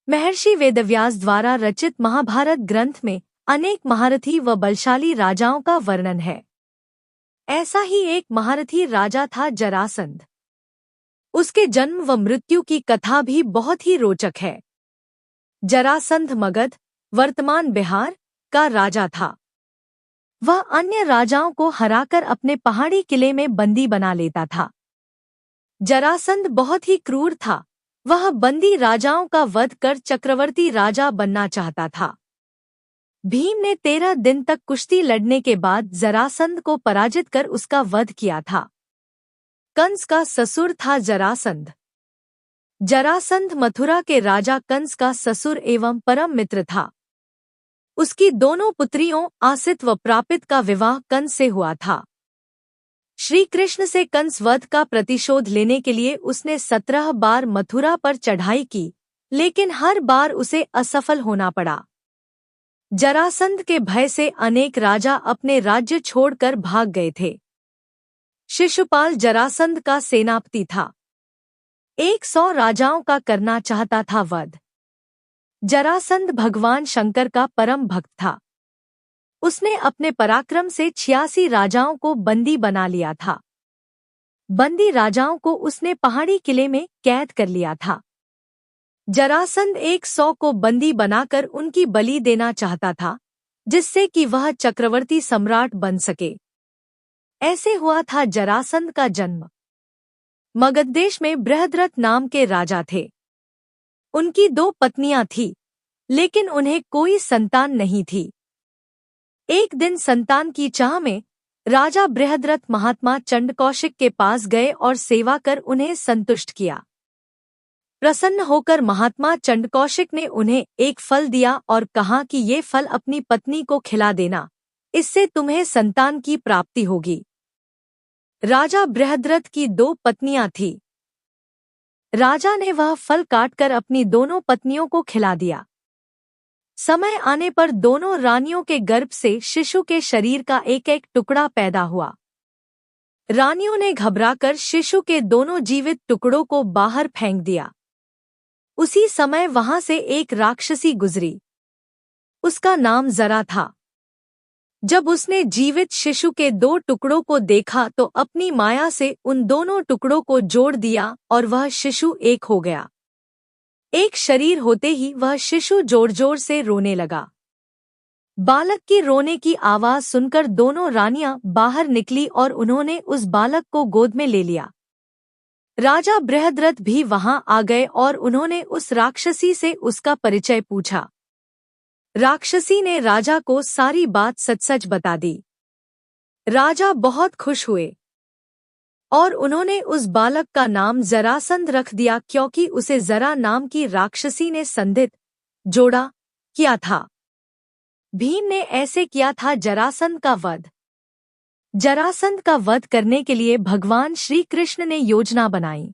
महर्षि वेदव्यास द्वारा रचित महाभारत ग्रंथ में अनेक महारथी व बलशाली राजाओं का वर्णन है। ऐसा ही एक महारथी राजा था जरासंध। उसके जन्म व मृत्यु की कथा भी बहुत ही रोचक है। जरासंध मगध, वर्तमान बिहार का राजा था। वह अन्य राजाओं को हराकर अपने पहाड़ी किले में बंदी बना लेता था। जरासंध बहुत ही क्रूर था। वह बंदी राजाओं का वध कर चक्रवर्ती राजा बनना चाहता था। भीम ने 13 दिन तक कुश्ती लड़ने के बाद जरासंध को पराजित कर उसका वध किया था। कंस का ससुर था जरासंध। जरासंध मथुरा के राजा कंस का ससुर एवं परम मित्र था। उसकी दोनों पुत्रियों आसित व प्रापित का विवाह कंस से हुआ था। श्री कृष्ण से कंस वध का प्रतिशोध लेने के लिए उसने 17 बार मथुरा पर चढ़ाई की, लेकिन हर बार उसे असफल होना पड़ा। जरासंध के भय से अनेक राजा अपने राज्य छोड़कर भाग गए थे। शिशुपाल जरासंध का सेनापति था। 100 राजाओं का करना चाहता था वध। जरासंध भगवान शंकर का परम भक्त था। उसने अपने पराक्रम से 86 राजाओं को बंदी बना लिया था। बंदी राजाओं को उसने पहाड़ी किले में कैद कर लिया था। जरासंध 100 को बंदी बनाकर उनकी बलि देना चाहता था, जिससे कि वह चक्रवर्ती सम्राट बन सके। ऐसे हुआ था जरासंध का जन्म। मगध देश में बृहद्रथ नाम के राजा थे। उनकी 2 पत्नियां थीं, लेकिन उन्हें कोई संतान नहीं थी। एक दिन संतान की चाह में राजा बृहद्रथ महात्मा चंडकौशिक के पास गए और सेवा कर उन्हें संतुष्ट किया। प्रसन्न होकर महात्मा चंडकौशिक ने उन्हें एक फल दिया और कहा कि ये फल अपनी पत्नी को खिला देना, इससे तुम्हें संतान की प्राप्ति होगी। राजा बृहद्रथ की 2 पत्नियां थीं। राजा ने वह फल काटकर अपनी दोनों पत्नियों को खिला दिया। समय आने पर दोनों रानियों के गर्भ से शिशु के शरीर का एक एक टुकड़ा पैदा हुआ। रानियों ने घबराकर शिशु के दोनों जीवित टुकड़ों को बाहर फेंक दिया। उसी समय वहां से एक राक्षसी गुजरी। उसका नाम जरा था। जब उसने जीवित शिशु के 2 टुकड़ों को देखा तो अपनी माया से उन दोनों टुकड़ों को जोड़ दिया और वह शिशु एक हो गया। एक शरीर होते ही वह शिशु जोर जोर से रोने लगा। बालक की रोने की आवाज सुनकर दोनों रानियां बाहर निकली और उन्होंने उस बालक को गोद में ले लिया। राजा बृहद्रथ भी वहां आ गए और उन्होंने उस राक्षसी से उसका परिचय पूछा। राक्षसी ने राजा को सारी बात सच-सच बता दी। राजा बहुत खुश हुए और उन्होंने उस बालक का नाम जरासंध रख दिया, क्योंकि उसे जरा नाम की राक्षसी ने संधित जोड़ा किया था। भीम ने ऐसे किया था जरासंध का वध। जरासंध का वध करने के लिए भगवान श्री कृष्ण ने योजना बनाई।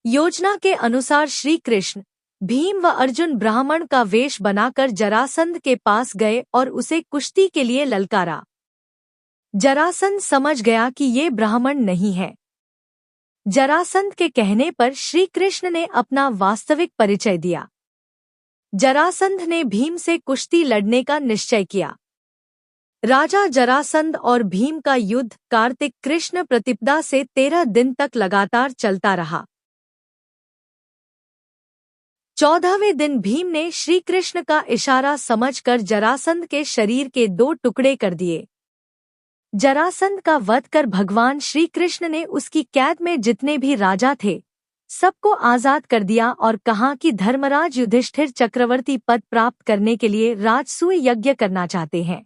योजना के अनुसार श्री कृष्ण, भीम व अर्जुन ब्राह्मण का वेश बनाकर जरासंध के पास गए और उसे कुश्ती के लिए ललकारा। जरासंध समझ गया कि ये ब्राह्मण नहीं है। जरासंध के कहने पर श्री कृष्ण ने अपना वास्तविक परिचय दिया। जरासंध ने भीम से कुश्ती लड़ने का निश्चय किया। राजा जरासंध और भीम का युद्ध कार्तिक कृष्ण प्रतिपदा से 13 दिन तक लगातार चलता रहा। 14वें दिन भीम ने श्री कृष्ण का इशारा समझकर जरासंध के शरीर के 2 टुकड़े कर दिए। जरासंध का वध कर भगवान श्री कृष्ण ने उसकी कैद में जितने भी राजा थे, सबको आजाद कर दिया और कहा कि धर्मराज युधिष्ठिर चक्रवर्ती पद प्राप्त करने के लिए राजसूय यज्ञ करना चाहते हैं।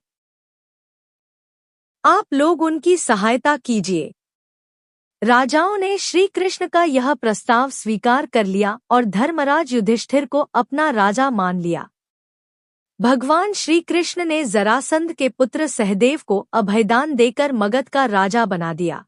आप लोग उनकी सहायता कीजिए। राजाओं ने श्री कृष्ण का यह प्रस्ताव स्वीकार कर लिया और धर्मराज युधिष्ठिर को अपना राजा मान लिया। भगवान श्री कृष्ण ने जरासंध के पुत्र सहदेव को अभयदान देकर मगध का राजा बना दिया।